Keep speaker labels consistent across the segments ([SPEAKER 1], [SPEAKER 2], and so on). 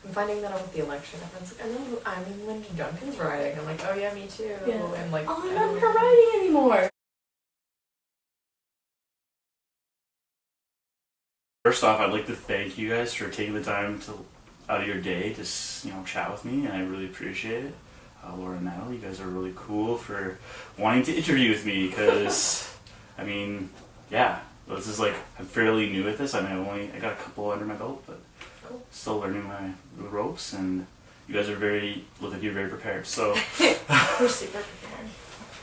[SPEAKER 1] I'm finding that out with the election. Everyone's like, I'm in when Duncan's riding. I'm like, oh yeah, me too.
[SPEAKER 2] Yeah.
[SPEAKER 1] And like,
[SPEAKER 2] oh, I'm not riding anymore.
[SPEAKER 3] First off, I'd like to thank you guys for taking the time out of your day to chat with me, and I really appreciate it. Laura and Natalie, you guys are really cool for wanting to interview with me because, I mean, yeah, this is like, I'm fairly new at this. I mean, I got a couple under my belt, but
[SPEAKER 1] cool.
[SPEAKER 3] Still learning the ropes, and you guys look like you're very prepared. So
[SPEAKER 1] we're super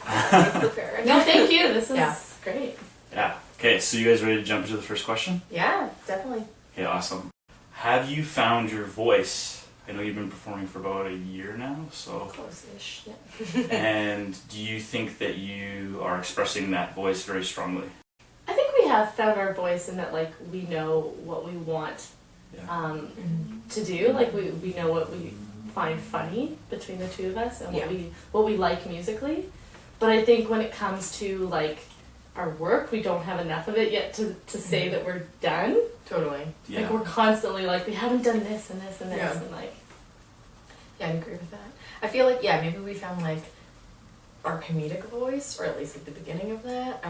[SPEAKER 1] prepared.
[SPEAKER 2] No, thank you. This is great.
[SPEAKER 3] Yeah. Okay, so you guys ready to jump into the first question?
[SPEAKER 1] Yeah, definitely.
[SPEAKER 3] Okay, awesome. Have you found your voice? I know you've been performing for about a year now, so...
[SPEAKER 1] Close-ish, yeah.
[SPEAKER 3] And do you think that you are expressing that voice very strongly?
[SPEAKER 2] I think we have found our voice in that, like, we know what we want to do. Like, we know what we find funny between the two of us and what we like musically. But I think when it comes to, like, our work, we don't have enough of it yet to say that we're done.
[SPEAKER 1] Totally.
[SPEAKER 3] Yeah.
[SPEAKER 2] Like, we're constantly like, we haven't done this and this and this, and like...
[SPEAKER 1] Yeah, I agree with that. I feel like, maybe we found, like, our comedic voice, or at least, like, the beginning of that.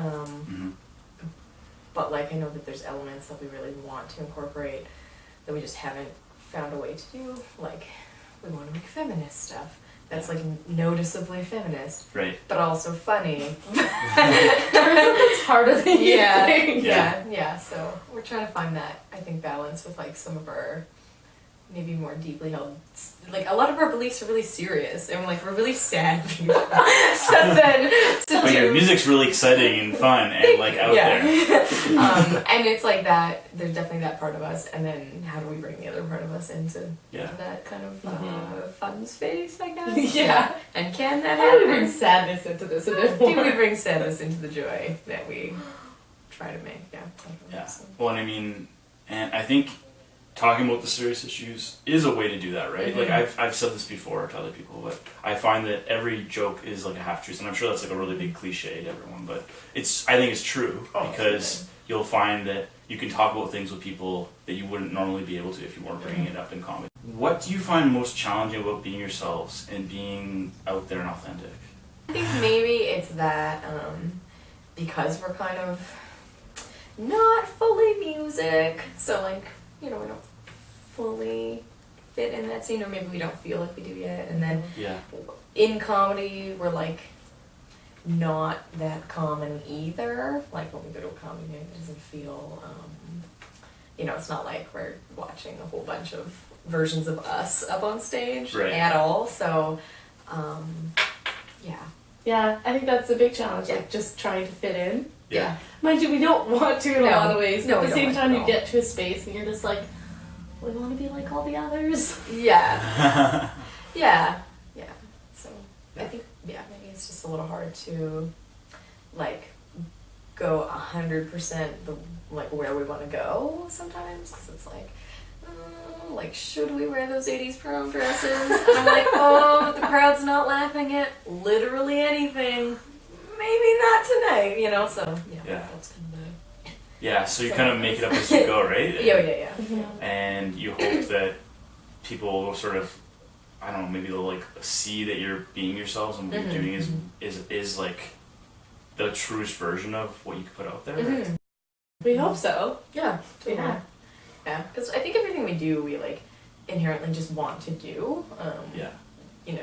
[SPEAKER 1] But, like, I know that there's elements that we really want to incorporate that we just haven't found a way to do. Like, we want to make feminist stuff. That's, like, noticeably feminist.
[SPEAKER 3] Right.
[SPEAKER 1] But also funny.
[SPEAKER 2] It's harder than you think.
[SPEAKER 1] Yeah. So we're trying to find that, I think, balance with, like, some of our maybe more deeply held... Like, a lot of our beliefs are really serious. And, like, we're really sad people. So then...
[SPEAKER 3] But your music's really exciting and fun and, like, out there.
[SPEAKER 1] And it's like that, there's definitely that part of us, and then how do we bring the other part of us into that kind of fun space, I guess?
[SPEAKER 2] Yeah.
[SPEAKER 1] And can that
[SPEAKER 2] How do we
[SPEAKER 1] happen?
[SPEAKER 2] bring sadness into this a bit
[SPEAKER 1] Do
[SPEAKER 2] more?
[SPEAKER 1] we bring sadness into the joy that we try to make?
[SPEAKER 3] Yeah. Well, and I mean, and I think talking about the serious issues is a way to do that, right? Like, I've said this before to other people, but I find that every joke is like a half-truth, and I'm sure that's like a really big cliche to everyone, but I think it's true, because you'll find that you can talk about things with people that you wouldn't normally be able to if you weren't bringing it up in comedy. What do you find most challenging about being yourselves and being out there and authentic?
[SPEAKER 1] I think maybe it's that, because we're kind of not fully music, so, like, we don't fully fit in that scene, or maybe we don't feel like we do yet. And then in comedy, we're, like, not that common either. Like, when we go to a comedy night, it doesn't feel, it's not like we're watching a whole bunch of versions of us up on stage at all. So,
[SPEAKER 2] Yeah, I think that's a big challenge, like, just trying to fit in.
[SPEAKER 3] Yeah.
[SPEAKER 2] Mind you, we don't want to in a lot of ways, but at the same time you
[SPEAKER 1] all.
[SPEAKER 2] get to a space and you're just like, we want to be like all the others.
[SPEAKER 1] Yeah. Yeah. So, I think, maybe it's just a little hard to, like, go 100% like, where we want to go sometimes, because it's like, should we wear those 80s prom dresses? And I'm like, oh, the crowd's not laughing at literally anything. Maybe not tonight, so, that's kind of the...
[SPEAKER 3] Yeah, so you kind of make it up as you go, right?
[SPEAKER 1] Yeah.
[SPEAKER 3] And you hope that people will sort of, I don't know, maybe they'll, like, see that you're being yourselves and what you're doing is like the truest version of what you could put out there.
[SPEAKER 2] We hope so.
[SPEAKER 1] Yeah, totally. Yeah, because I think everything we do, we, like, inherently just want to do.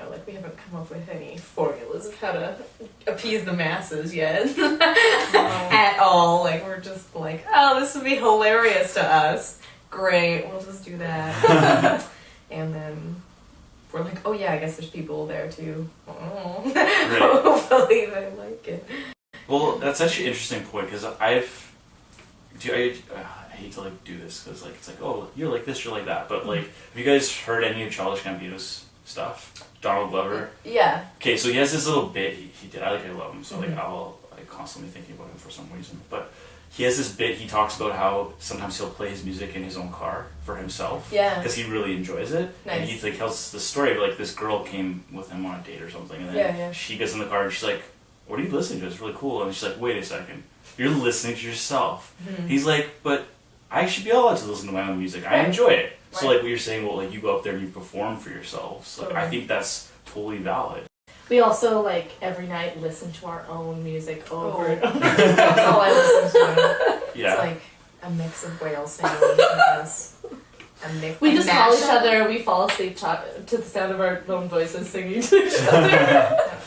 [SPEAKER 1] Like, we haven't come up with any formulas of how to appease the masses yet. At all. Like, we're just like, oh, this would be hilarious to us. Great, we'll just do that. And then we're like, oh yeah, I guess there's people there too. Hopefully they like it.
[SPEAKER 3] Well, that's actually an interesting point, because I hate to, like, do this, because, like, it's like, oh, you're like this, you're like that, but, like, have you guys heard any of Childish Gambino's stuff? Donald Glover?
[SPEAKER 1] Yeah.
[SPEAKER 3] Okay, so he has this little bit he did. I love him, so like I'm constantly thinking about him for some reason. But he has this bit, he talks about how sometimes he'll play his music in his own car for himself.
[SPEAKER 1] Yeah.
[SPEAKER 3] Because he really enjoys it.
[SPEAKER 1] Nice.
[SPEAKER 3] And he, like, tells the story of, like, this girl came with him on a date or something, and then she gets in the car and she's like, what are you listening to? It's really cool. And she's like, wait a second, you're listening to yourself. He's like, but I should be allowed to listen to my own music. I enjoy it. So like what you're saying, well, like you go up there and you perform for yourselves. Like I think that's totally valid.
[SPEAKER 2] We also, like, every night listen to our own music over and over.
[SPEAKER 1] That's all I listen to.
[SPEAKER 3] Yeah.
[SPEAKER 1] It's like a mix of whale sounds and us.
[SPEAKER 2] We just call each other, we fall asleep to the sound of our own voices singing to each other.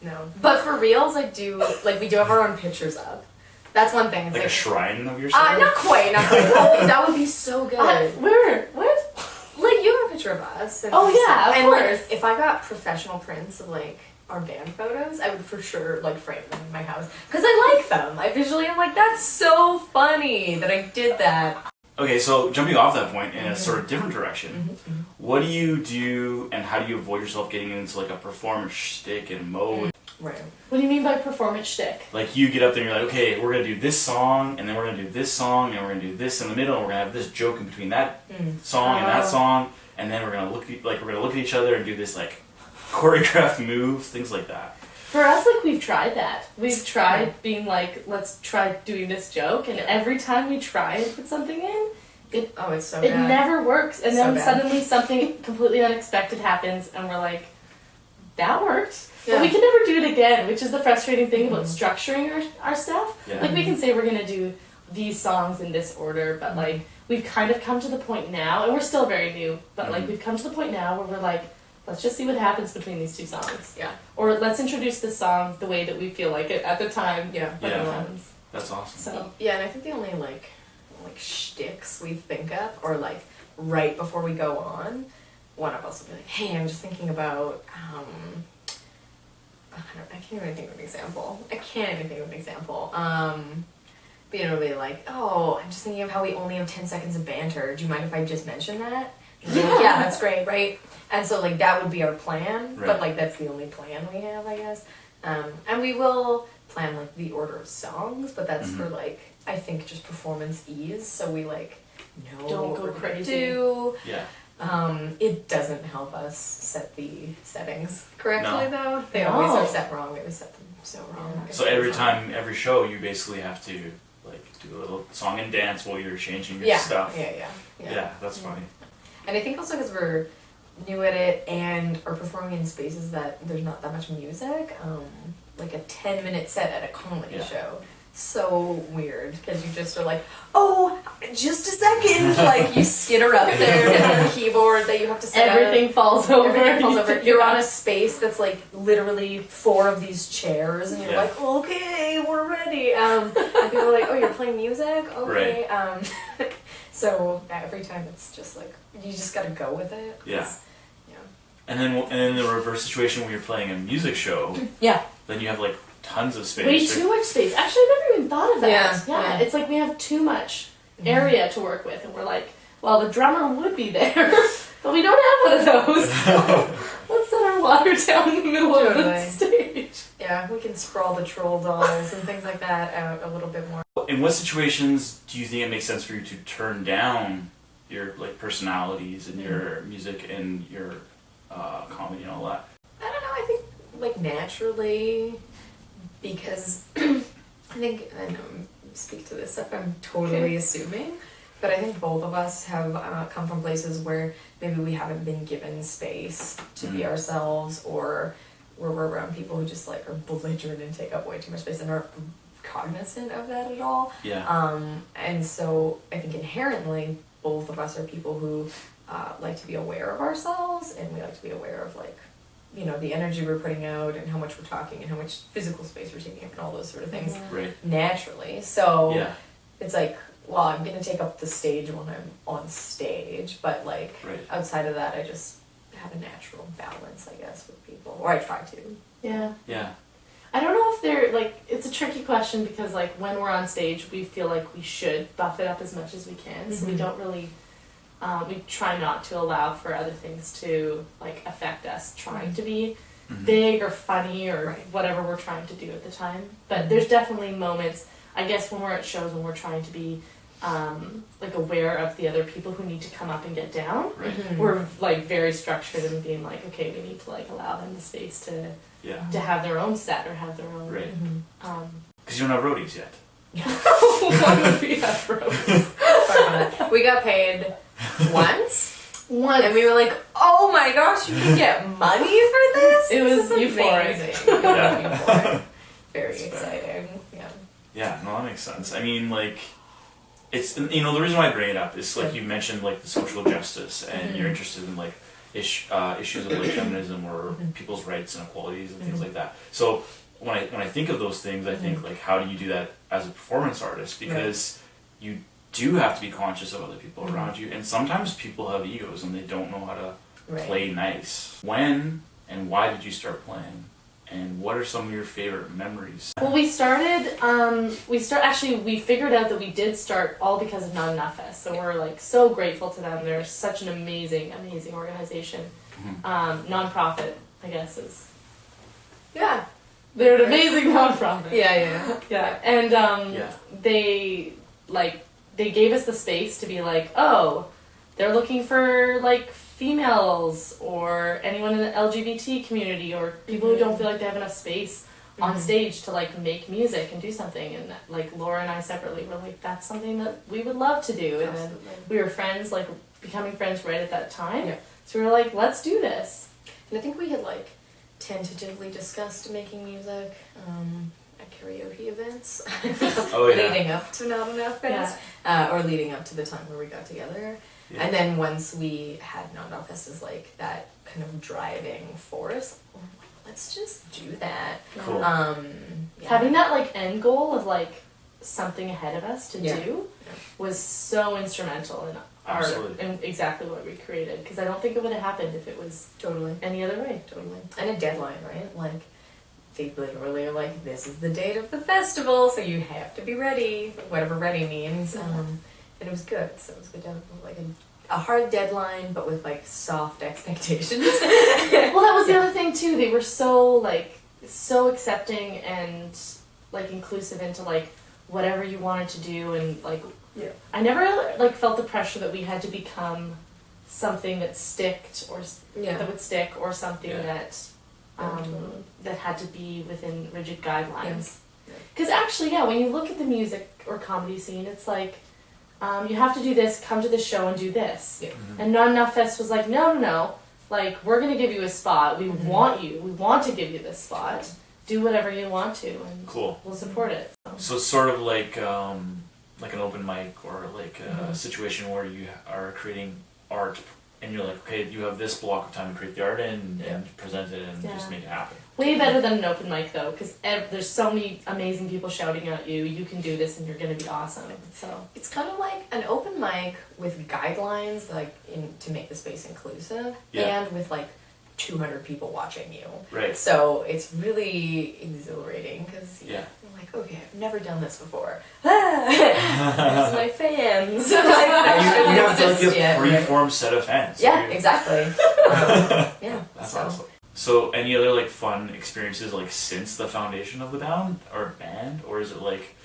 [SPEAKER 1] No. But for reals, I do, like, we do have our own pictures up. That's one thing. It's
[SPEAKER 3] like a shrine of yourself?
[SPEAKER 1] Not quite. Oh, that would be so good.
[SPEAKER 2] Where? What?
[SPEAKER 1] Like, you have a picture of us. And
[SPEAKER 2] oh, yeah, of course.
[SPEAKER 1] Like, if I got professional prints of, like, our band photos, I would for sure, like, frame them in my house. Because I like them. I visually am like, that's so funny that I did that.
[SPEAKER 3] Okay, so jumping off that point in a sort of different direction, what do you do and how do you avoid yourself getting into, like, a performance shtick and mode?
[SPEAKER 1] Right.
[SPEAKER 2] What do you mean by performance shtick?
[SPEAKER 3] Like, you get up there and you're like, okay, we're going to do this song, and then we're going to do this song, and we're going to do this in the middle, and we're going to have this joke in between that song and that song, and then we're going to look at each other and do this, like, choreographed moves, things like that.
[SPEAKER 2] For us, like, we've tried that. We've tried being like, let's try doing this joke, and every time we try and put something in,
[SPEAKER 1] it's so
[SPEAKER 2] it
[SPEAKER 1] bad.
[SPEAKER 2] never works, and then
[SPEAKER 1] bad.
[SPEAKER 2] suddenly something completely unexpected happens, and we're like, that worked.
[SPEAKER 1] Yeah.
[SPEAKER 2] But we can never do it again, which is the frustrating thing about structuring our stuff.
[SPEAKER 3] Yeah.
[SPEAKER 2] Like, we can say we're going to do these songs in this order, but, like, we've kind of come to the point now, and we're still very new, but, like, we've come to the point now where we're like, let's just see what happens between these two songs.
[SPEAKER 1] Yeah.
[SPEAKER 2] Or let's introduce this song the way that we feel like it at the time.
[SPEAKER 1] Yeah.
[SPEAKER 2] When it happens.
[SPEAKER 3] That's awesome.
[SPEAKER 2] So.
[SPEAKER 1] Yeah, and I think the only, like shticks we think of, or, like, right before we go on, one of us will be like, hey, I'm just thinking about, I can't even think of an example. But it'll be like, oh, I'm just thinking of how we only have 10 seconds of banter. Do you mind if I just mention that? Yeah, that's great, right? And so, like, that would be our plan,
[SPEAKER 3] Right.
[SPEAKER 1] but, like, that's the only plan we have, I guess. And we will plan, like, the order of songs, but that's for, like, I think just performance ease, so we, like, know
[SPEAKER 2] Don't
[SPEAKER 1] what
[SPEAKER 2] go
[SPEAKER 1] we're gonna
[SPEAKER 2] crazy.
[SPEAKER 1] do.
[SPEAKER 3] Yeah.
[SPEAKER 1] It doesn't help us set the settings correctly,
[SPEAKER 3] No.
[SPEAKER 1] though. They always are set wrong. We always set them so wrong.
[SPEAKER 3] So every show, you basically have to, like, do a little song and dance while you're changing your stuff.
[SPEAKER 1] Yeah,
[SPEAKER 3] That's funny.
[SPEAKER 1] And I think also because we're new at it and are performing in spaces that there's not that much music, like a 10-minute set at a comedy show. So weird, because you just are like, oh, just a second. Like, you skitter up there to have a keyboard that you have to set
[SPEAKER 2] Everything falls over.
[SPEAKER 1] Everything falls over. You're on a space that's like literally 4 of these chairs, and you're like, okay, we're ready. And people are like, oh, you're playing music? Okay.
[SPEAKER 3] Right.
[SPEAKER 1] So every time it's just like, you just gotta go with it.
[SPEAKER 3] Yeah. And then the reverse situation where you're playing a music show, then you have, like, tons of space.
[SPEAKER 2] Way too much space. Actually, I never even thought of that.
[SPEAKER 1] Yeah.
[SPEAKER 2] It's like we have too much area to work with, and we're like, well, the drummer would be there, but we don't have one of those. So let's set our water down in the middle of the stage.
[SPEAKER 1] Yeah, we can scroll the troll dolls and things like that out a little bit more.
[SPEAKER 3] In what situations do you think it makes sense for you to turn down your, like, personalities and your music and your comedy and all that?
[SPEAKER 1] I don't know, I think, like, naturally, because I think, I don't speak to this stuff, I'm totally assuming, but I think both of us have come from places where maybe we haven't been given space to be ourselves, or where we're around people who just, like, are belligerent and take up way too much space and aren't cognizant of that at all.
[SPEAKER 3] Yeah.
[SPEAKER 1] And so I think inherently both of us are people who like to be aware of ourselves, and we like to be aware of, like, you know, the energy we're putting out and how much we're talking and how much physical space we're taking up and all those sort of things naturally. So it's like, well, I'm going to take up the stage when I'm on stage, but, like, outside of that, I just have a natural balance, I guess, with people, or I try to.
[SPEAKER 2] Yeah.
[SPEAKER 3] Yeah.
[SPEAKER 2] I don't know if they're, like, it's a tricky question because, like, when we're on stage, we feel like we should buff it up as much as we can, so we don't really, we try not to allow for other things to, like, affect us trying to be big or funny or whatever we're trying to do at the time. But there's definitely moments, I guess, when we're at shows when we're trying to be, like, aware of the other people who need to come up and get down. We're, like, very structured and being like, okay, we need to, like, allow them the space to have their own set or have their own.
[SPEAKER 3] Because you don't have roadies yet.
[SPEAKER 2] Why would we have roadies?
[SPEAKER 1] We got paid Once.
[SPEAKER 2] Once.
[SPEAKER 1] And we were like, oh my gosh, you can get money for this?
[SPEAKER 2] It was
[SPEAKER 1] This is
[SPEAKER 2] euphoric.
[SPEAKER 1] amazing.
[SPEAKER 3] Yeah.
[SPEAKER 1] Euphoric. Very
[SPEAKER 3] That's
[SPEAKER 1] exciting. Yeah.
[SPEAKER 3] Yeah, no, that makes sense. I mean, like, it's, you know, the reason why I bring it up is, like, you mentioned, like, the social justice, and you're interested in, like, issues of, like, feminism or people's rights and equalities and things like that. So, when I think of those things, I think, like, how do you do that as a performance artist? Because you do have to be conscious of other people around you, and sometimes people have egos and they don't know how to play nice. When and why did you start playing? And what are some of your favorite memories?
[SPEAKER 2] Well, we figured out that we did start all because of Not Enough Fest. So we're like so grateful to them. They're such an amazing, amazing organization. Non-profit, I guess is.
[SPEAKER 1] Yeah.
[SPEAKER 2] They're an amazing non-profit.
[SPEAKER 1] Yeah.
[SPEAKER 2] And they gave us the space to be like, oh, they're looking for like females or anyone in the LGBT community or people who don't feel like they have enough space on stage to like make music and do something. And like Laura and I separately were like, that's something that we would love to do. And then we were friends, like becoming friends right at that time.
[SPEAKER 1] Yeah.
[SPEAKER 2] So we were like, let's do this.
[SPEAKER 1] And I think we had like tentatively discussed making music at karaoke events leading up to Not Enough Fest, or leading up to the time where we got together. Yeah. And then once we had Not Enough Fest as like that kind of driving force, let's just do that.
[SPEAKER 3] Cool.
[SPEAKER 2] Having that like end goal of like something ahead of us to do was so instrumental in our in exactly what we created, because I don't think it would have happened if it was any other way.
[SPEAKER 1] And a deadline, right? Like they literally are like, this is the date of the festival, so you have to be ready, whatever ready means. And it was good. So it was good to have like a hard deadline, but with like soft expectations.
[SPEAKER 2] Well, that was the other thing too. They were so accepting and like inclusive into like whatever you wanted to do, and like I never like felt the pressure that we had to become something that that would stick, or something that that had to be within rigid guidelines. Because actually, when you look at the music or comedy scene, it's like you have to do this, come to this show and do this. And Not Enough Fest was like, no, like we're gonna give you a spot. We want to give you this spot. Do whatever you want to, and we'll support it.
[SPEAKER 3] So it's sort of like an open mic, or like a situation where you are creating art, and you're like, okay, you have this block of time to create the art and present it and just make it happen.
[SPEAKER 2] Way better than an open mic though, because there's so many amazing people shouting at you. You can do this, and you're gonna be awesome. So
[SPEAKER 1] it's kind of like an open mic with guidelines, like to make the space inclusive, and with like 200 people watching you.
[SPEAKER 3] Right.
[SPEAKER 1] So it's really exhilarating because
[SPEAKER 3] I'm
[SPEAKER 1] like, okay, I've never done this before. There's my fans.
[SPEAKER 3] You have to like a free-form set of fans.
[SPEAKER 1] Yeah, exactly.
[SPEAKER 3] That's awesome. So any other like fun experiences like since the foundation of the band, or is it like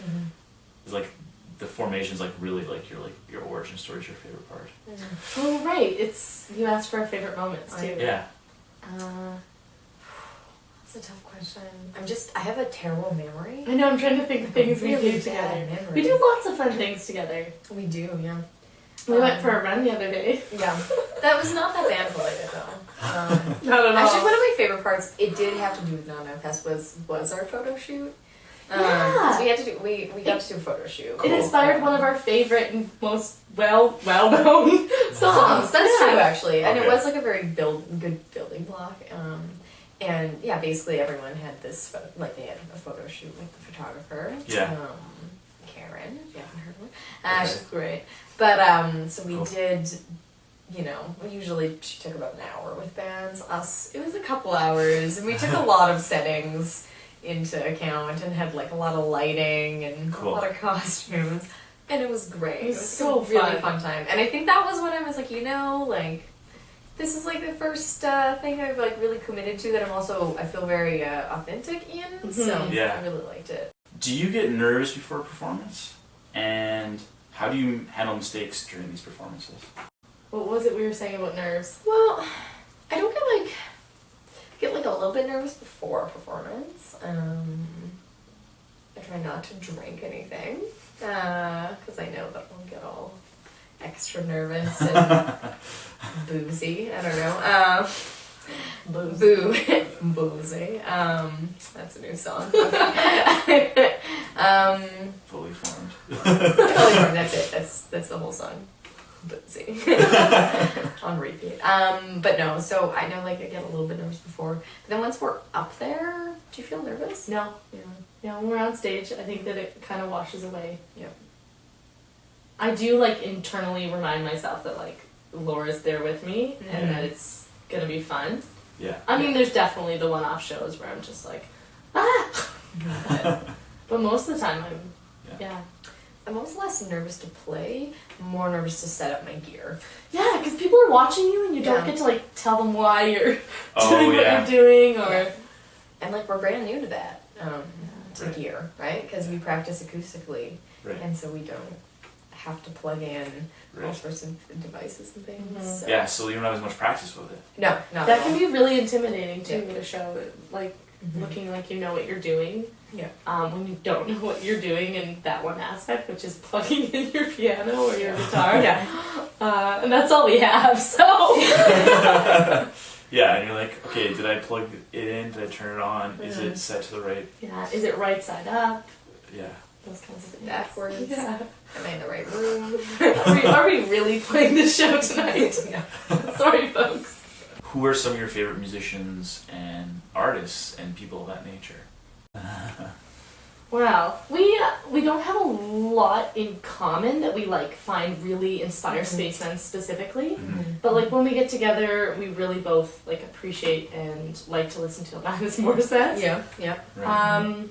[SPEAKER 3] is like the formation's like really like your origin story is your favorite part?
[SPEAKER 2] Oh right, it's you asked for our favorite moments too.
[SPEAKER 3] Yeah.
[SPEAKER 1] That's a tough question. I have a terrible memory.
[SPEAKER 2] I know, I'm trying to think of things we do together. We do lots of fun things together.
[SPEAKER 1] We do, yeah.
[SPEAKER 2] We went for a run the other day.
[SPEAKER 1] Yeah. That was not that band related though.
[SPEAKER 2] Not at all.
[SPEAKER 1] Actually, one of my favorite parts, it did have to do with Not Enough Fest, was our photo shoot. We got to do a photo shoot.
[SPEAKER 2] It inspired one of our favorite and most well-known songs.
[SPEAKER 1] That's true, actually. And it was like a very good building block. And yeah, basically everyone had this, they had a photo shoot with the photographer.
[SPEAKER 3] Yeah.
[SPEAKER 1] Karen, if you haven't heard of her. She's great. But, so we did, usually she took about an hour with bands. Us, it was a couple hours, and we took a lot of settings into account and had like a lot of lighting and a lot of costumes, and it was great. It was
[SPEAKER 2] so
[SPEAKER 1] really fun time. And I think that was when I was like, this is like the first thing I've like really committed to that I feel very authentic in. So I really liked it.
[SPEAKER 3] Do you get nervous before a performance? And how do you handle mistakes during these performances?
[SPEAKER 2] What was it we were saying about nerves?
[SPEAKER 1] Well, I don't get a little bit nervous before a performance. I try not to drink anything because I know that I'll get all extra nervous and boozy. I don't know. Boozy. That's a new song.
[SPEAKER 3] Fully formed.
[SPEAKER 1] That's it. That's the whole song. Boozy. On repeat. But no, so I know like I get a little bit nervous before. But then once we're up there, do you feel nervous?
[SPEAKER 2] No.
[SPEAKER 1] Yeah.
[SPEAKER 2] Yeah, when we're on stage, I think that it kind of washes away.
[SPEAKER 1] Yep.
[SPEAKER 2] I do like internally remind myself that like Laura's there with me and that it's gonna be fun.
[SPEAKER 3] Yeah.
[SPEAKER 2] I mean, there's definitely the one-off shows where I'm just like, but most of the time yeah.
[SPEAKER 1] I'm almost less nervous to play, more nervous to set up my gear.
[SPEAKER 2] Yeah, because people are watching you and you don't get to like tell them why you're doing what you're doing or.
[SPEAKER 1] And like we're brand new to that, to gear, right? Because we practice acoustically, and so we don't have to plug in all sorts of devices and things. So.
[SPEAKER 3] Yeah, so you don't have as much practice with it.
[SPEAKER 1] No, not
[SPEAKER 2] that
[SPEAKER 1] at
[SPEAKER 2] can
[SPEAKER 1] all.
[SPEAKER 2] be really intimidating too at a show, like looking like you know what you're doing.
[SPEAKER 1] Yeah.
[SPEAKER 2] When you don't know what you're doing in that one aspect, which is plugging in your piano or your guitar. And that's all we have. So.
[SPEAKER 3] Yeah, and you're like, okay, did I plug it in? Did I turn it on? Is it set to the right?
[SPEAKER 2] Yeah. Is it right side up?
[SPEAKER 3] Yeah.
[SPEAKER 2] Those kinds of things.
[SPEAKER 1] Backwards.
[SPEAKER 2] Yeah.
[SPEAKER 1] Am I in the right room?
[SPEAKER 2] Are we really playing this show tonight? Sorry, folks.
[SPEAKER 3] Who are some of your favorite musicians and artists and people of that nature?
[SPEAKER 2] Wow, we don't have a lot in common that we like find really inspire spacemen specifically, but like when we get together, we really both like appreciate and like to listen to Alanis Morissette.
[SPEAKER 1] Yeah.
[SPEAKER 3] Right.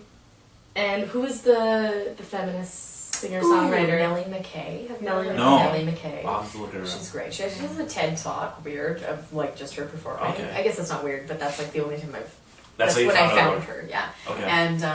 [SPEAKER 2] And who is the feminist singer-songwriter?
[SPEAKER 1] Nellie McKay.
[SPEAKER 2] Nellie
[SPEAKER 1] McKay.
[SPEAKER 3] I'll have to look at her
[SPEAKER 1] She's great. She has a TED Talk, weird, of like just her performing.
[SPEAKER 3] Okay.
[SPEAKER 1] I guess that's not weird, but that's like the only time
[SPEAKER 3] That's how you
[SPEAKER 1] when I
[SPEAKER 3] found
[SPEAKER 1] found
[SPEAKER 3] out.
[SPEAKER 1] her. Yeah.
[SPEAKER 3] Okay.
[SPEAKER 1] And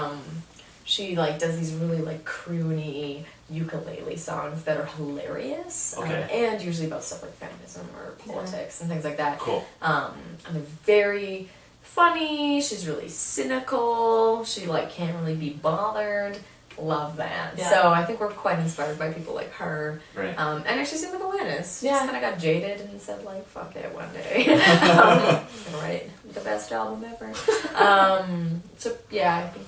[SPEAKER 1] she like does these really like croony ukulele songs that are hilarious.
[SPEAKER 3] Okay.
[SPEAKER 1] And usually about stuff like feminism or politics and things like that.
[SPEAKER 3] Cool.
[SPEAKER 1] And they're very funny. She's really cynical. She like can't really be bothered. Love that.
[SPEAKER 2] Yeah.
[SPEAKER 1] So I think we're quite inspired by people like her.
[SPEAKER 3] Right.
[SPEAKER 1] And actually same with Alanis. She
[SPEAKER 2] Yeah.
[SPEAKER 1] just kind of got jaded and said like, fuck it one day. Right. The best album ever. So yeah, I think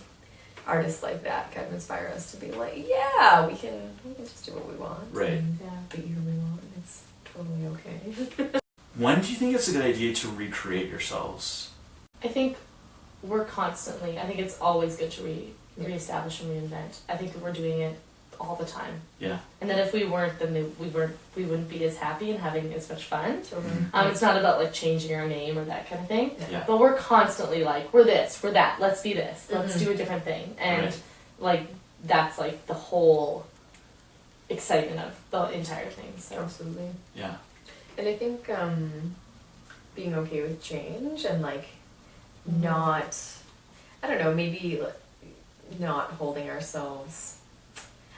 [SPEAKER 1] artists like that kind of inspire us to be like, yeah, we can just do what we want.
[SPEAKER 3] Right.
[SPEAKER 1] And
[SPEAKER 2] Yeah.
[SPEAKER 1] be who we want. It's totally okay.
[SPEAKER 3] When do you think it's a good idea to recreate yourselves?
[SPEAKER 2] I think we're constantly. I think it's always good to reestablish and reinvent. I think that we're doing it all the time.
[SPEAKER 3] Yeah.
[SPEAKER 2] And then if we weren't, then we wouldn't be as happy and having as much fun.
[SPEAKER 1] Totally.
[SPEAKER 2] It's not about like changing our name or that kind of thing.
[SPEAKER 3] Yeah.
[SPEAKER 2] But we're constantly like, we're this, we're that. Let's be this. Let's do a different thing. And
[SPEAKER 3] Right.
[SPEAKER 2] like that's like the whole excitement of the entire thing. So
[SPEAKER 1] Absolutely.
[SPEAKER 3] Yeah.
[SPEAKER 1] And I think being okay with change and like not, I don't know, maybe not holding ourselves,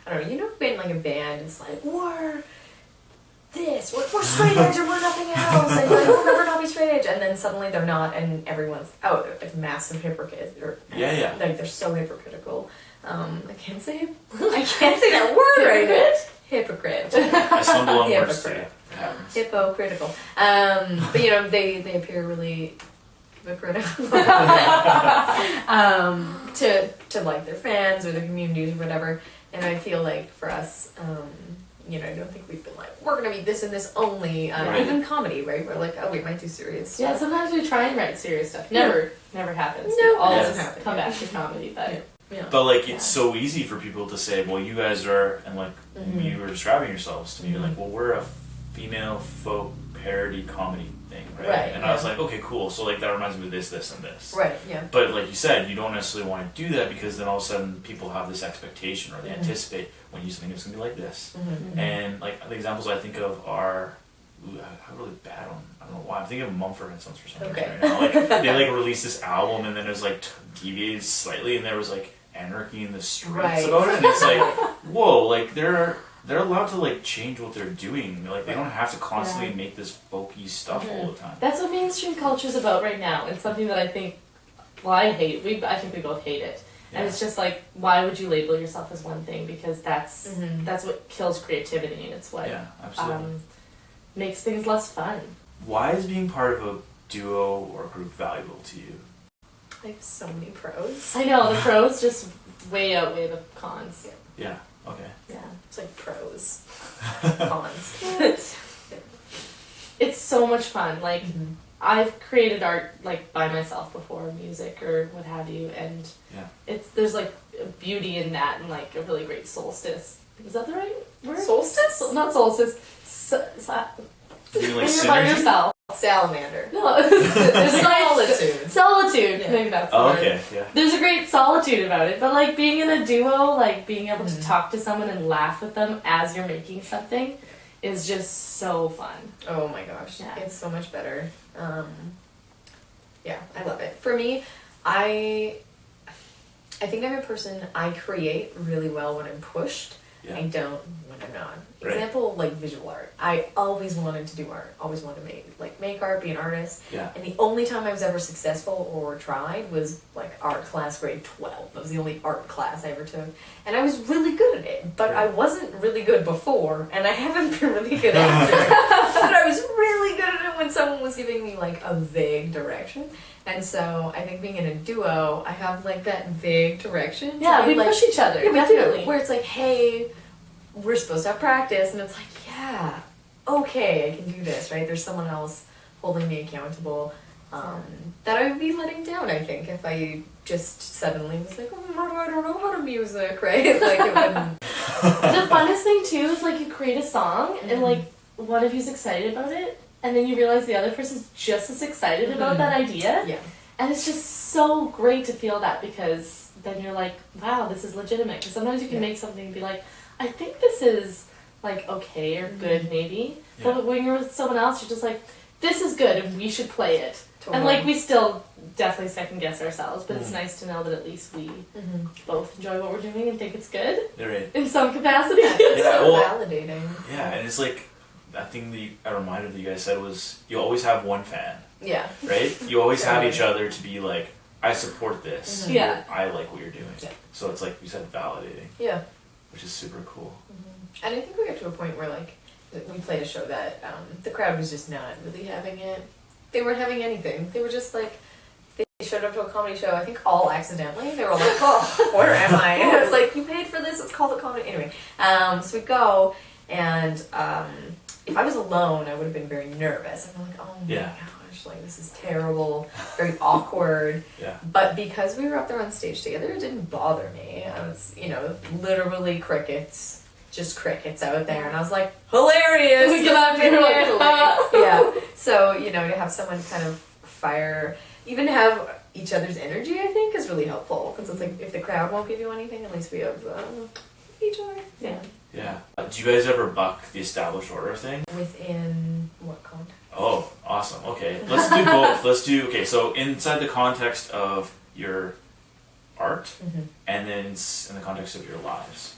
[SPEAKER 1] I don't know, you know when like a band is like, we're this, we're straight edge and we're nothing else, and like, we'll never not be straight edge, and then suddenly they're not, and everyone's out, it's massive hypocrite, or
[SPEAKER 3] Yeah.
[SPEAKER 1] like they're so hypocritical. I can't say that word right. Hypocrite.
[SPEAKER 3] I stumble on words too.
[SPEAKER 1] Hypocrite.
[SPEAKER 3] It happens.
[SPEAKER 1] Hypocritical. But you know, they appear really hypocritical to like their fans or their communities or whatever. And I feel like for us, you know, I don't think we've been like, we're gonna be this and this only.
[SPEAKER 3] Right.
[SPEAKER 1] Even comedy, right? We're like, oh, we might do serious
[SPEAKER 2] yeah,
[SPEAKER 1] stuff.
[SPEAKER 2] sometimes we try and write serious stuff. Never happens.
[SPEAKER 1] No,
[SPEAKER 2] We always
[SPEAKER 1] doesn't happen.
[SPEAKER 2] come back to comedy, but
[SPEAKER 1] Yeah.
[SPEAKER 3] But like it's so easy for people to say, well, you guys are, and like you were describing yourselves to me, you're like, well, we're a female folk parody comedy thing, right?
[SPEAKER 1] Right,
[SPEAKER 3] And I was like, okay, cool. So like that reminds me of this, this, and this.
[SPEAKER 1] Right, yeah.
[SPEAKER 3] But like you said, you don't necessarily want to do that because then all of a sudden people have this expectation or they anticipate when you do something it's gonna be like this. And like the examples I think of are, I'm really bad on, I don't know why, I'm thinking of Mumford and Sons for some reason right now. Like they like released this album and then it was like deviated slightly and there was like anarchy in the streets about it, and it's like, whoa, like they're allowed to like change what they're doing. Like they don't have to constantly make this folky stuff all the time.
[SPEAKER 2] that's what mainstream culture is about right now. It's something that I think, well, I hate. I think we both hate it. And it's just like, why would you label yourself as one thing? Because that's what kills creativity, and it's what
[SPEAKER 3] absolutely.
[SPEAKER 2] Makes things less fun.
[SPEAKER 3] Why is being part of a duo or group valuable to you?
[SPEAKER 1] I have so many pros.
[SPEAKER 2] I know, the pros just way outweigh the cons.
[SPEAKER 3] Yeah, okay.
[SPEAKER 2] Yeah.
[SPEAKER 1] It's like pros, cons.
[SPEAKER 2] It's so much fun. Like, I've created art like by myself before, music or what have you, and there's like a beauty in that, and like a really great solstice. Is that the right word?
[SPEAKER 1] Solstice?
[SPEAKER 2] Not solstice.
[SPEAKER 3] You mean like
[SPEAKER 2] when you're by
[SPEAKER 3] synergy?
[SPEAKER 2] yourself.
[SPEAKER 1] Salamander.
[SPEAKER 2] No, there's a
[SPEAKER 1] Solitude.
[SPEAKER 2] Solitude.
[SPEAKER 1] Yeah.
[SPEAKER 2] Maybe that's the
[SPEAKER 3] Oh,
[SPEAKER 2] word.
[SPEAKER 3] okay, yeah.
[SPEAKER 2] There's a great solitude about it, but like being in a duo, like being able to talk to someone and laugh with them as you're making something is just so fun.
[SPEAKER 1] Oh my gosh,
[SPEAKER 2] Yeah.
[SPEAKER 1] it's so much better. Yeah, I love it. For me, I think I'm a person, I create really well when I'm pushed.
[SPEAKER 3] Yeah.
[SPEAKER 1] I don't when I'm not.
[SPEAKER 3] Right.
[SPEAKER 1] Example, like visual art. I always wanted to do art. Always wanted to make art, be an artist.
[SPEAKER 3] Yeah.
[SPEAKER 1] And the only time I was ever successful or tried was like art class grade 12. That was the only art class I ever took. And I was really good at it, but I wasn't really good before, and I haven't been really good after. But I was really good at it when someone was giving me like a vague direction. And so I think being in a duo, I have like that vague direction.
[SPEAKER 2] Yeah, we
[SPEAKER 1] like,
[SPEAKER 2] push each other.
[SPEAKER 1] yeah, we
[SPEAKER 2] definitely.
[SPEAKER 1] do. Where it's like, hey, we're supposed to have practice, and it's like, yeah, okay, I can do this, right? There's someone else holding me accountable that I would be letting down, I think, if I just suddenly was like, oh, I don't know how to music, right? Like, it wouldn't.
[SPEAKER 2] The funnest thing too is like you create a song and like one of you's excited about it, and then you realize the other person's just as excited about that idea.
[SPEAKER 1] Yeah.
[SPEAKER 2] And it's just so great to feel that, because then you're like, wow, this is legitimate. Because sometimes you can make something and be like, I think this is like okay or good maybe.
[SPEAKER 3] Yeah.
[SPEAKER 2] But when you're with someone else, you're just like, this is good and we should play it.
[SPEAKER 1] Totally.
[SPEAKER 2] And like we still definitely second guess ourselves, but it's nice to know that at least we both enjoy what we're doing and think it's good
[SPEAKER 3] Right.
[SPEAKER 2] in some capacity.
[SPEAKER 1] It's
[SPEAKER 3] Yeah,
[SPEAKER 1] so
[SPEAKER 3] well,
[SPEAKER 1] validating.
[SPEAKER 3] Yeah, and it's like, I think a reminder that you guys said was, you always have one fan,
[SPEAKER 1] Yeah.
[SPEAKER 3] right? You always have each other to be like, I support this.
[SPEAKER 2] Yeah.
[SPEAKER 3] I like what you're doing.
[SPEAKER 1] Yeah.
[SPEAKER 3] So it's like you said, validating,
[SPEAKER 1] Yeah.
[SPEAKER 3] which is super cool.
[SPEAKER 1] And I think we got to a point where, like, we played a show that the crowd was just not really having it. They weren't having anything. They were just like, they showed up to a comedy show, I think all accidentally. They were like, oh, where am I? And I was like, you paid for this, it's called a comedy. Anyway, so we go, and if I was alone, I would have been very nervous. I'm like, oh my gosh, like, this is terrible, very awkward.
[SPEAKER 3] Yeah.
[SPEAKER 1] But because we were up there on stage together, it didn't bother me. I was, literally crickets, just crickets out there. And I was like, hilarious!
[SPEAKER 2] We get up and we're like, ah.
[SPEAKER 1] Yeah. So, to have someone kind of even have each other's energy, I think, is really helpful. Because it's like, if the crowd won't give you anything, at least we have each other.
[SPEAKER 2] Yeah.
[SPEAKER 3] Yeah. Do you guys ever buck the established order thing?
[SPEAKER 1] Within what context?
[SPEAKER 3] Oh, awesome. Okay, let's do both. Okay, so inside the context of your art, and then in the context of your lives.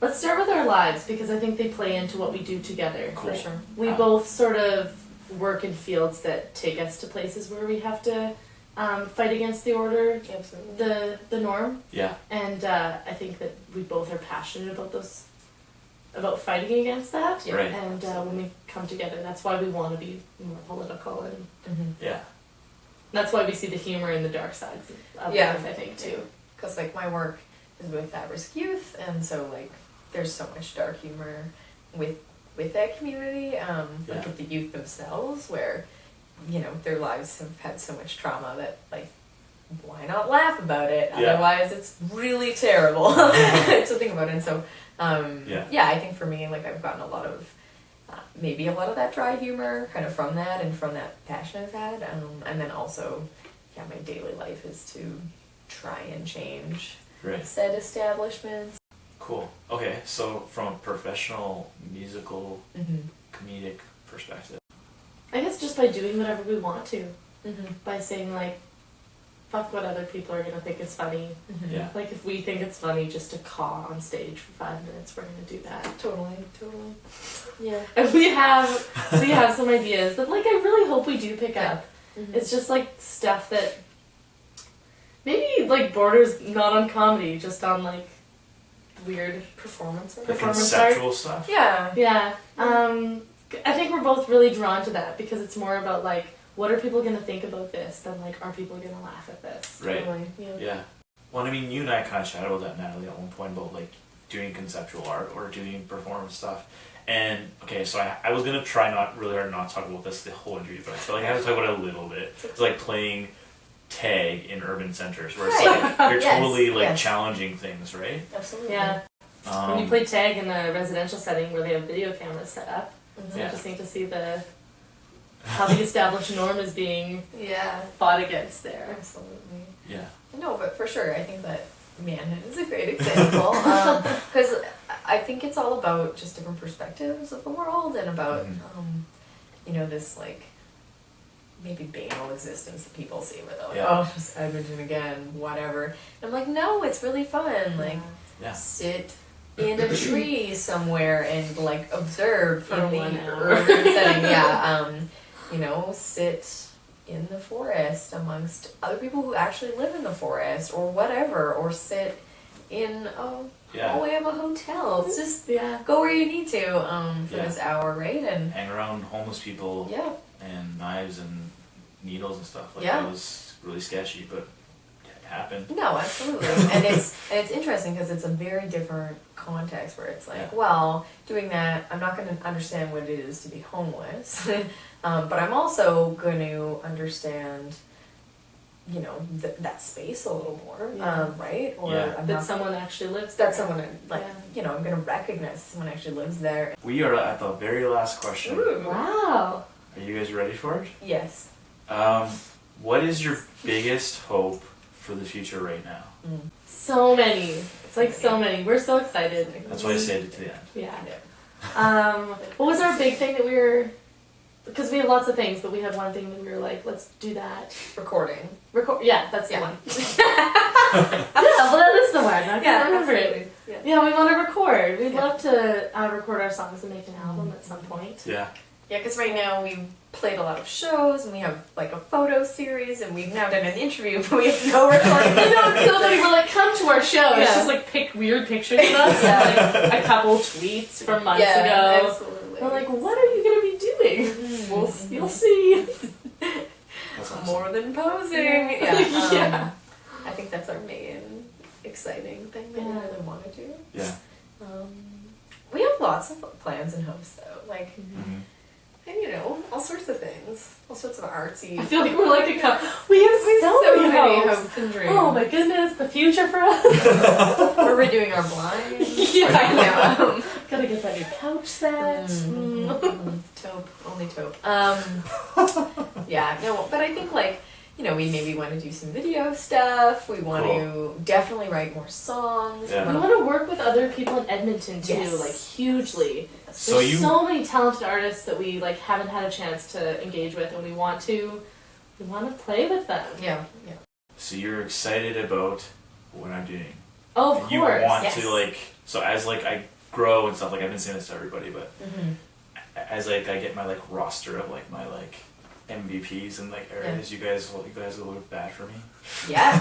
[SPEAKER 2] Let's start with our lives, because I think they play into what we do together.
[SPEAKER 3] Cool.
[SPEAKER 1] For sure.
[SPEAKER 2] We both sort of work in fields that take us to places where we have to fight against the order,
[SPEAKER 1] Absolutely.
[SPEAKER 2] the norm.
[SPEAKER 3] Yeah.
[SPEAKER 2] And I think that we both are passionate about fighting against that.
[SPEAKER 1] Yeah.
[SPEAKER 3] Right.
[SPEAKER 2] And when we come together, that's why we want to be more political, and
[SPEAKER 3] Yeah.
[SPEAKER 2] that's why we see the humor in the dark sides of
[SPEAKER 1] Yeah.
[SPEAKER 2] life, I think, too.
[SPEAKER 1] Because, like, my work is with at-risk youth, and so, like, there's so much dark humor with that community, like with the youth themselves, where, their lives have had so much trauma that, like, why not laugh about it?
[SPEAKER 3] Yeah.
[SPEAKER 1] Otherwise, it's really terrible to think about. And so, I think for me, like, I've gotten a lot of, maybe a lot of that dry humor kind of from that and from that passion I've had. And then also, my daily life is to try and change said establishments.
[SPEAKER 3] Cool. Okay, so from a professional, musical, comedic perspective.
[SPEAKER 2] I guess just by doing whatever we want to. By saying, like, fuck what other people are going to think is funny.
[SPEAKER 3] Yeah.
[SPEAKER 2] Like, if we think it's funny just to caw on stage for 5 minutes, we're going to do that.
[SPEAKER 1] Totally. Yeah.
[SPEAKER 2] And we have some ideas that, like, I really hope we do pick up. It's just, like, stuff that maybe like borders not on comedy, just on like weird
[SPEAKER 1] Performance art.
[SPEAKER 3] The
[SPEAKER 2] Performance
[SPEAKER 3] conceptual stuff.
[SPEAKER 1] Yeah.
[SPEAKER 2] Yeah. I think we're both really drawn to that because it's more about like, what are people going to think about this than like, are people going to laugh at this?
[SPEAKER 3] Right.
[SPEAKER 1] Totally.
[SPEAKER 3] Yeah. Well, I mean, you and I kind of chatted about that, Natalie, at one point about like doing conceptual art or doing performance stuff. And okay, so I was gonna try not really hard not to talk about this the whole interview, but I feel like I have to talk about it a little bit. It's like playing tag in urban centers, where it's like you're
[SPEAKER 1] Yes,
[SPEAKER 3] totally like
[SPEAKER 1] yes.
[SPEAKER 3] challenging things, right?
[SPEAKER 1] Absolutely.
[SPEAKER 2] Yeah. When you play tag in a residential setting where they have video cameras set up, it's
[SPEAKER 3] Yeah.
[SPEAKER 2] interesting to see how the established norm is being
[SPEAKER 1] Yeah.
[SPEAKER 2] fought against there.
[SPEAKER 1] Absolutely.
[SPEAKER 3] Yeah.
[SPEAKER 1] No, but for sure, I think that Manhattan is a great example because I think it's all about just different perspectives of the world and about you know, this like maybe banal existence that people see where they're like,
[SPEAKER 3] Yeah.
[SPEAKER 1] oh, just Edmonton again, whatever. And I'm like, no, it's really fun. Like,
[SPEAKER 3] Yeah.
[SPEAKER 1] sit in a tree somewhere and like observe
[SPEAKER 2] For
[SPEAKER 1] in
[SPEAKER 2] 1
[SPEAKER 1] the
[SPEAKER 2] hour.
[SPEAKER 1] urban setting. Yeah, you know, sit in the forest amongst other people who actually live in the forest or whatever, or sit in a hallway of a hotel. It's just go where you need to for this hour, right? And
[SPEAKER 3] hang around homeless people and knives and needles and stuff. Like that was really sketchy, but it happened.
[SPEAKER 1] No, absolutely. and it's interesting because it's a very different context where it's like, well, doing that, I'm not going to understand what it is to be homeless, but I'm also going to understand, you know, that space a little more, right? Or I'm
[SPEAKER 2] that
[SPEAKER 1] not,
[SPEAKER 2] someone actually lives there.
[SPEAKER 1] that someone like, you know, I'm going to recognize someone actually lives there.
[SPEAKER 3] We are at the very last question.
[SPEAKER 1] Ooh.
[SPEAKER 2] Wow.
[SPEAKER 3] Are you guys ready for it?
[SPEAKER 1] Yes.
[SPEAKER 3] What is your biggest hope for the future right now?
[SPEAKER 2] So many. It's like so many. We're so excited.
[SPEAKER 3] That's why I saved it to the end.
[SPEAKER 2] Yeah. What was our big thing that we were... Because we have lots of things, but we have one thing that we were like, let's do that.
[SPEAKER 1] Recording.
[SPEAKER 2] Yeah, that's the one. Well, that is the one. I can't remember it. Yeah, we want to record. We'd love to record our songs and make an album at some point.
[SPEAKER 3] Yeah.
[SPEAKER 1] Yeah, because right now we've played a lot of shows and we have like a photo series and we've now done an interview, but we have no recording.
[SPEAKER 2] You know, it's so funny. We're like, come to our show. It's just like pick weird pictures of us and like a couple tweets from months ago.
[SPEAKER 1] Absolutely.
[SPEAKER 2] We're like, what are you going to be doing? You'll see.
[SPEAKER 3] That's awesome.
[SPEAKER 1] More than posing.
[SPEAKER 2] Yeah.
[SPEAKER 1] I think that's our main exciting thing that we really want to do.
[SPEAKER 3] Yeah.
[SPEAKER 1] We have lots of plans and hopes though. Like,
[SPEAKER 2] Mm-hmm.
[SPEAKER 1] and you know, all sorts of things. All sorts of artsy.
[SPEAKER 2] I feel like we're like a couple. We have so many hopes.
[SPEAKER 1] and dreams.
[SPEAKER 2] Oh my goodness, the future for us.
[SPEAKER 1] We're redoing our blinds.
[SPEAKER 2] Yeah. Gotta get that new couch set.
[SPEAKER 1] Taupe, only taupe. Yeah, no, but I think like, you know, we maybe want to do some video stuff. We want to definitely write more songs.
[SPEAKER 3] Yeah.
[SPEAKER 2] We want to work with other people in Edmonton too, like hugely.
[SPEAKER 3] So
[SPEAKER 2] There's so many talented artists that we like haven't had a chance to engage with, and we want to play with them.
[SPEAKER 1] Yeah.
[SPEAKER 3] So you're excited about what I'm doing.
[SPEAKER 2] Oh, of
[SPEAKER 3] And you
[SPEAKER 2] course.
[SPEAKER 3] want to like, so as like I grow and stuff, like I've been saying this to everybody, but as like I get my like roster of like my like MVPs and like areas, you guys will look bad for me.
[SPEAKER 1] Yeah.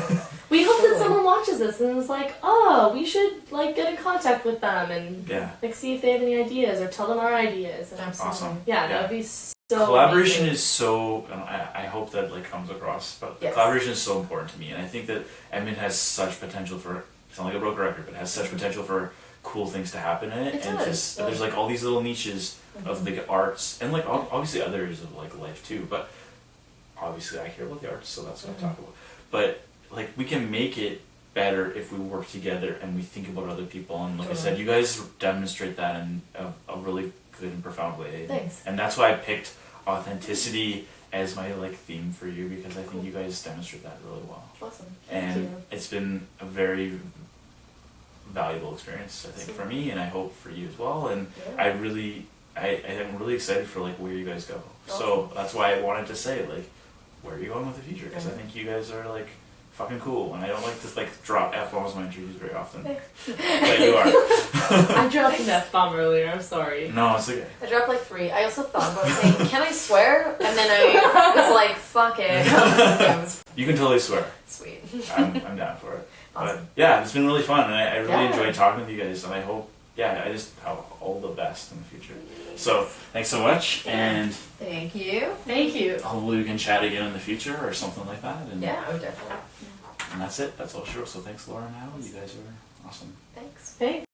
[SPEAKER 2] We hope that someone watches this and is like, oh, we should like get in contact with them and like see if they have any ideas or tell them our ideas. And
[SPEAKER 3] Awesome.
[SPEAKER 2] Yeah, that would be so
[SPEAKER 3] collaboration
[SPEAKER 2] amazing.
[SPEAKER 3] is so, and I hope that like comes across, but
[SPEAKER 1] Yes.
[SPEAKER 3] collaboration is so important to me, and I think that Edmund has such potential for, sound like a broken record, but has such potential for cool things to happen in it,
[SPEAKER 1] It
[SPEAKER 3] and
[SPEAKER 1] does.
[SPEAKER 3] just there's like all these little niches of like arts and like obviously other areas of like life too, but obviously I care about the arts, so that's what I talk about. But like we can make it better if we work together and we think about other people, and like I said, you guys demonstrate that in a really good and profound way.
[SPEAKER 1] Thanks.
[SPEAKER 3] And that's why I picked authenticity as my like theme for you, because I think you guys demonstrate that really well.
[SPEAKER 1] Awesome.
[SPEAKER 3] And it's been a very valuable experience, I think, for me, and I hope for you as well. And I am really excited for like where you guys go. So that's why I wanted to say like, where are you going with the future? Because I think you guys are like fucking cool, and I don't like to like drop F-bombs in my interviews very often.
[SPEAKER 1] Thanks.
[SPEAKER 3] But you are.
[SPEAKER 2] I dropped an F-bomb earlier, I'm sorry.
[SPEAKER 3] No, it's okay.
[SPEAKER 1] I dropped like 3. I also thought about saying, can I swear? And then I was like, fuck it. Yeah, it was
[SPEAKER 3] You can totally swear.
[SPEAKER 1] sweet.
[SPEAKER 3] I'm down for it.
[SPEAKER 1] Awesome.
[SPEAKER 3] But yeah, it's been really fun, and I really
[SPEAKER 1] Yeah.
[SPEAKER 3] enjoyed talking with you guys, and I hope, I just have all the best in the future. So, thanks so much, and
[SPEAKER 1] Thank you.
[SPEAKER 2] Thank you.
[SPEAKER 3] hopefully we can chat again in the future or something like that. And,
[SPEAKER 1] Yeah, I would definitely.
[SPEAKER 3] and that's it. That's all sure. So thanks, Laura and Al. You guys are awesome.
[SPEAKER 1] Thanks.
[SPEAKER 2] Thanks.